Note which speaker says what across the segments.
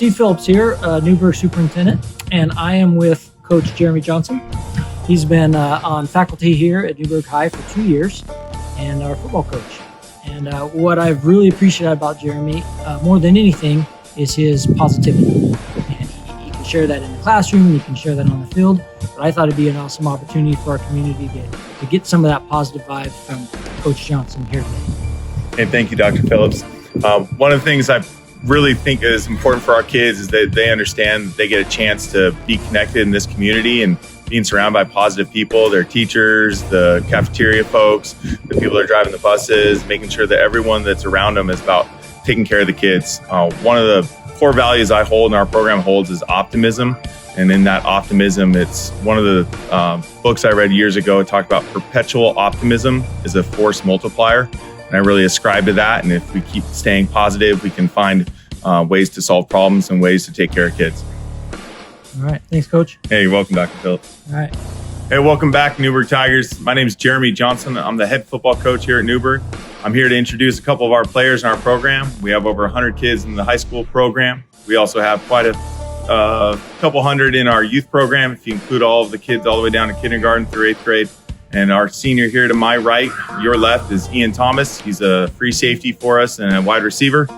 Speaker 1: Steve Phillips here, Newberg superintendent, and I am with Coach Jeremy Johnson. He's been on faculty here at Newberg High for 2 years and our football coach. And what I've really appreciated about Jeremy, more than anything, is his positivity. And he can share that in the classroom, he can share that on the field, but I thought it'd be an awesome opportunity for our community to get some of that positive vibe from Coach Johnson here today.
Speaker 2: Hey, thank you, Dr. Phillips. One of the things I really think is important for our kids is that they understand that they get a chance to be connected in this community and being surrounded by positive people, their teachers, the cafeteria folks, the people that are driving the buses, making sure that everyone that's around them is about taking care of the kids. One of the core values I hold and our program holds is optimism. And in that optimism, it's one of the books I read years ago. It talked about perpetual optimism is a force multiplier. And I really ascribe to that. And if we keep staying positive, we can find ways to solve problems and ways to take care of kids.
Speaker 1: All right. Thanks, Coach.
Speaker 2: Hey, you're welcome, Dr. Phillips.
Speaker 1: All right.
Speaker 2: Hey, welcome back, Newberg Tigers. My name is Jeremy Johnson. I'm the head football coach here at Newberg. I'm here to introduce a couple of our players in our program. We have over 100 kids in the high school program. We also have quite a couple hundred in our youth program, if you include all of the kids all the way down to kindergarten through 8th grade. And our senior here to my right, your left, is Ian Thomas. He's a free safety for us and a wide receiver.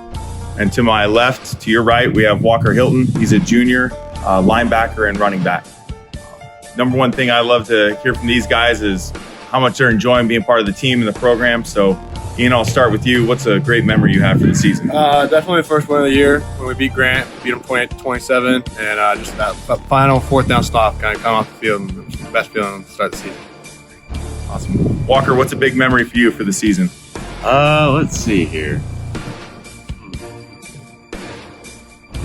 Speaker 2: And to my left, to your right, we have Walker Hilton. He's a junior linebacker and running back. Number one thing I love to hear from these guys is how much they're enjoying being part of the team and the program. So, Ian, I'll start with you. What's a great memory you have for the season?
Speaker 3: Definitely the first win of the year when we beat Grant. We beat them 28-27, and just that final fourth down stop kind of coming off the field, and it was the best feeling to start the season.
Speaker 2: Awesome. Walker, what's a big memory for you for the season?
Speaker 4: Let's see here.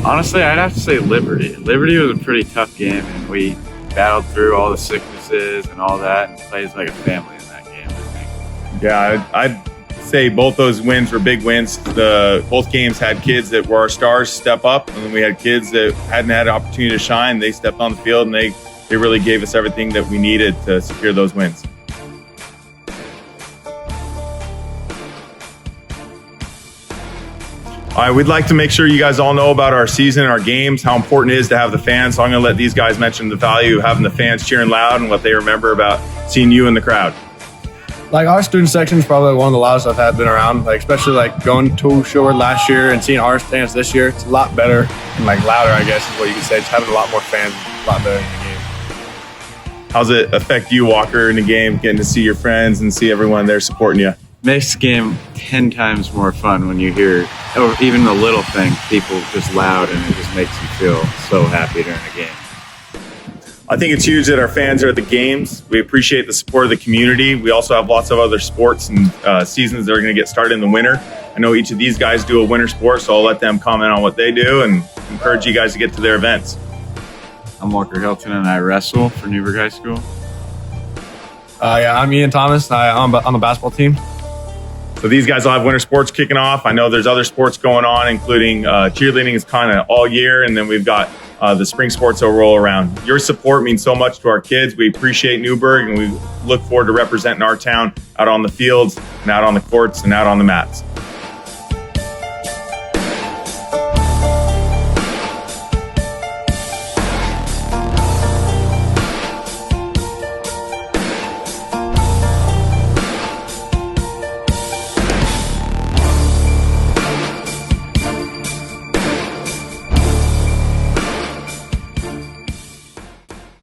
Speaker 4: Honestly, I'd have to say Liberty. Liberty was a pretty tough game, and we battled through all the sicknesses and all that and played like a family in that game, I think.
Speaker 2: Yeah, I'd say both those wins were big wins. Both games had kids that were our stars step up, and then we had kids that hadn't had an opportunity to shine. They stepped on the field, and they really gave us everything that we needed to secure those wins. All right, we'd like to make sure you guys all know about our season and our games, how important it is to have the fans. So I'm going to let these guys mention the value of having the fans cheering loud and what they remember about seeing you in the crowd.
Speaker 3: Like, our student section is probably one of the loudest I've been around. Like, especially like going to Shore last year and seeing our stands this year, it's a lot better and like louder, I guess is what you could say. Just having a lot more fans, a lot better in the game.
Speaker 2: How's it affect you, Walker, in the game, getting to see your friends and see everyone there supporting you?
Speaker 4: Makes the game 10 times more fun when you hear, or even the little thing, people just loud, and it just makes you feel so happy during the game.
Speaker 2: I think it's huge that our fans are at the games. We appreciate the support of the community. We also have lots of other sports and seasons that are going to get started in the winter. I know each of these guys do a winter sport, so I'll let them comment on what they do and encourage you guys to get to their events.
Speaker 4: I'm Walker Hilton, and I wrestle for Newberg High School.
Speaker 3: I'm Ian Thomas. I'm on the basketball team.
Speaker 2: So these guys will have winter sports kicking off. I know there's other sports going on, including cheerleading is kind of all year, and then we've got the spring sports that will roll around. Your support means so much to our kids. We appreciate Newberg, and we look forward to representing our town out on the fields and out on the courts and out on the mats.